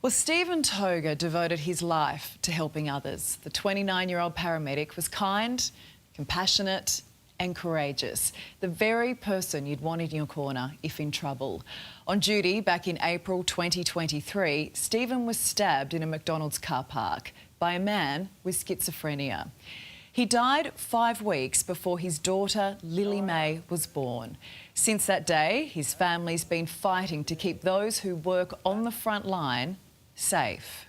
Well, Steven Tougher devoted his life to helping others. The 29-year-old paramedic was kind, compassionate and courageous. The very person you'd want in your corner if in trouble. On duty back in April 2023, Steven was stabbed in a McDonald's car park by a man with schizophrenia. He died 5 weeks before his daughter, Lily Mae, was born. Since that day, his family's been fighting to keep those who work on the front line safe.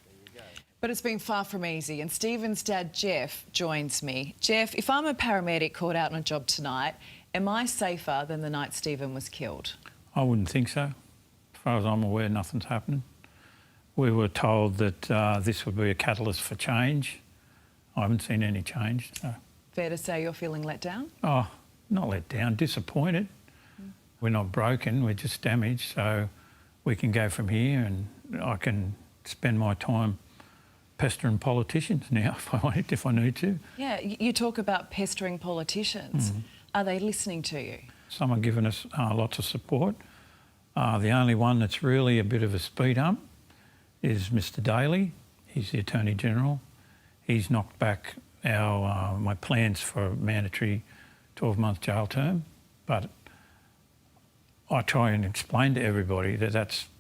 But it's been far from easy, and Steven's dad, Jeff, joins me. Jeff, if I'm a paramedic caught out on a job tonight, am I safer than the night Steven was killed? I wouldn't think so. As far as I'm aware, nothing's happening. We were told that this would be a catalyst for change. I haven't seen any change. So. Fair to say you're feeling let down? Oh, not let down, disappointed. We're not broken, we're just damaged, so we can go from here, and I can spend my time pestering politicians now if I need to. Yeah, you talk about pestering politicians. Are they listening to you? Some are giving us lots of support. The only one that's really a bit of a speed hump is Mr Daly. He's the Attorney General. He's knocked back my plans for a mandatory 12-month jail term, but I try and explain to everybody that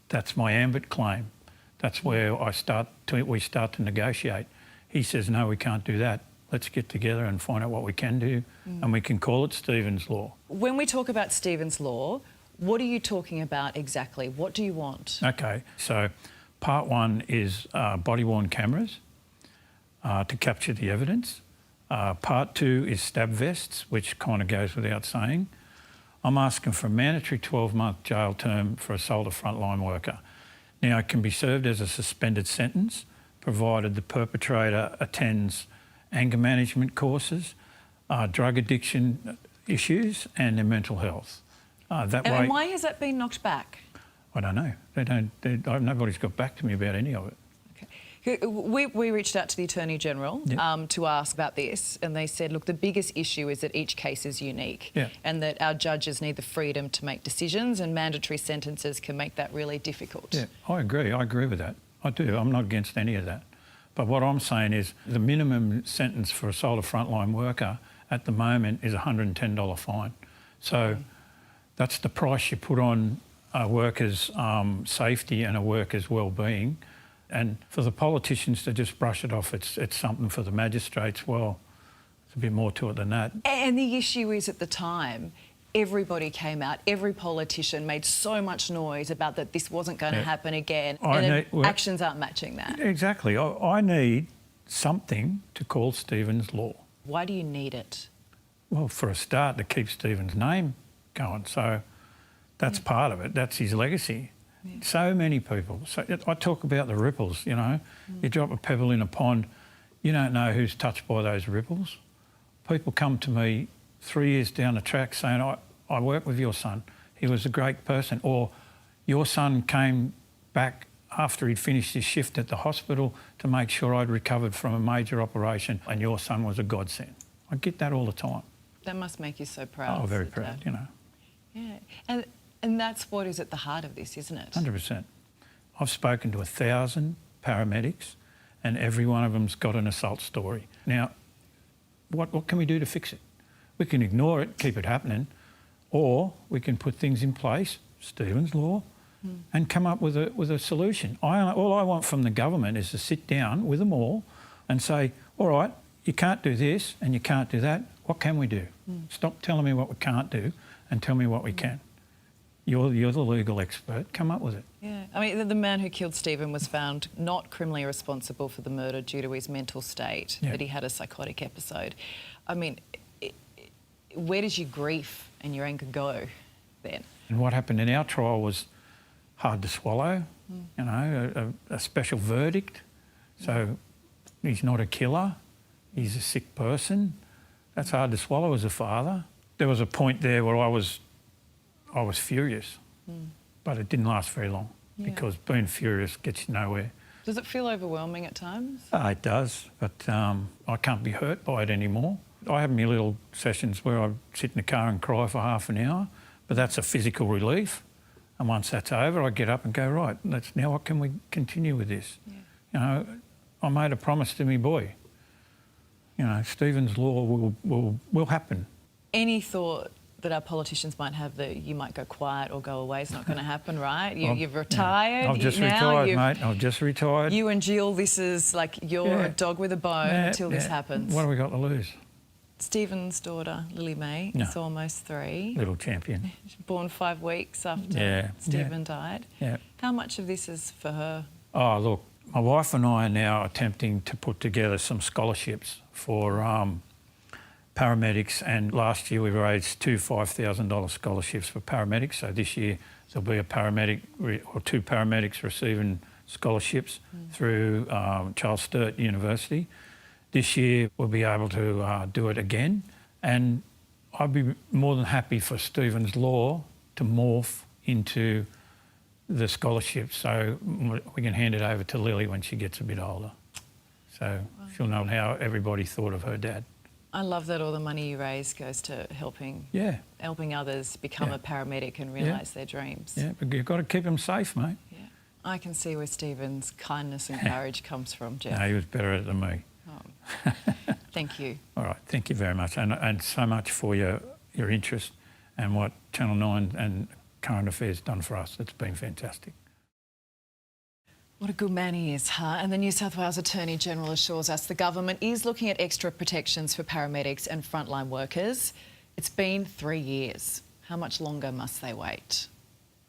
that's my ambit claim. That's where we start to negotiate. He says, no, we can't do that. Let's get together and find out what we can do, and we can call it Steven's Law. When we talk about Steven's Law, what are you talking about exactly? What do you want? Okay, so part one is body-worn cameras to capture the evidence. Part two is stab vests, which kind of goes without saying. I'm asking for a mandatory 12-month jail term for assault of frontline worker. Now, it can be served as a suspended sentence, provided the perpetrator attends anger management courses, drug addiction issues and their mental health. And why has that been knocked back? I don't know. Nobody's got back to me about any of it. Okay. We reached out to the Attorney General to ask about this, and they said, look, the biggest issue is that each case is unique and that our judges need the freedom to make decisions, and mandatory sentences can make that really difficult. Yeah, I agree with that. I do. I'm not against any of that. But what I'm saying is the minimum sentence for assault of frontline worker at the moment is a $110 fine. So that's the price you put on a worker's safety and a worker's well-being. And for the politicians to just brush it off, it's something for the magistrates. Well, there's a bit more to it than that. And the issue is, at the time, everybody came out, every politician made so much noise about that this wasn't going to happen again, actions aren't matching that. Exactly. I need something to call Steven's Law. Why do you need it? Well, for a start, to keep Steven's name going. So that's part of it. That's his legacy. Yeah. So many people. So I talk about the ripples, you know. You drop a pebble in a pond, you don't know who's touched by those ripples. People come to me 3 years down the track saying, I work with your son, he was a great person. Or your son came back after he'd finished his shift at the hospital to make sure I'd recovered from a major operation, and your son was a godsend. I get that all the time. That must make you so proud. Oh, very proud, you know. Yeah. And that's what is at the heart of this, isn't it? 100%. I've spoken to 1,000 paramedics, and every one of them's got an assault story. Now, what can we do to fix it? We can ignore it, keep it happening, or we can put things in place, Steven's Law, and come up with a solution. All I want from the government is to sit down with them all and say, all right, you can't do this and you can't do that. What can we do? Stop telling me what we can't do and tell me what we can. You're the legal expert. Come up with it. Yeah. I mean, the man who killed Steven was found not criminally responsible for the murder due to his mental state, that he had a psychotic episode. I mean, where does your grief and your anger go then? And what happened in our trial was hard to swallow, you know, a special verdict. So he's not a killer, he's a sick person. That's hard to swallow as a father. There was a point there where I was furious, but it didn't last very long because being furious gets you nowhere. Does it feel overwhelming at times? It does, but I can't be hurt by it anymore. I have my little sessions where I sit in the car and cry for half an hour, but that's a physical relief. And once that's over, I get up and go, right, now what can we continue with this? Yeah. You know, I made a promise to me boy. You know, Stephen's law will happen. Any thought that our politicians might have that you might go quiet or go away is not going to happen, right? You've retired. Yeah. I've just retired, mate. I've just retired. You and Jill, this is like you're a dog with a bone until this happens. What have we got to lose? Stephen's daughter, Lily Mae, is almost 3. Little champion. Born 5 weeks after Stephen died. Yeah. How much of this is for her? Oh, look, my wife and I are now attempting to put together some scholarships for paramedics, and last year we raised 2 $5,000 scholarships for paramedics. So this year there'll be a paramedic or 2 paramedics receiving scholarships through Charles Sturt University. This year we'll be able to do it again, and I'd be more than happy for Stephen's law to morph into the scholarship, so we can hand it over to Lily when she gets a bit older. So she'll know how everybody thought of her dad. I love that all the money you raise goes to helping others become a paramedic and realise their dreams. Yeah, but you've got to keep them safe, mate. Yeah. I can see where Stephen's kindness and courage comes from, Jeff. No, he was better at it than me. Oh. Thank you. All right, thank you very much, and so much for your interest and what Channel 9 and Current Affairs done for us. It's been fantastic. What a good man he is, huh? And the New South Wales Attorney General assures us the government is looking at extra protections for paramedics and frontline workers. It's been 3 years. How much longer must they wait?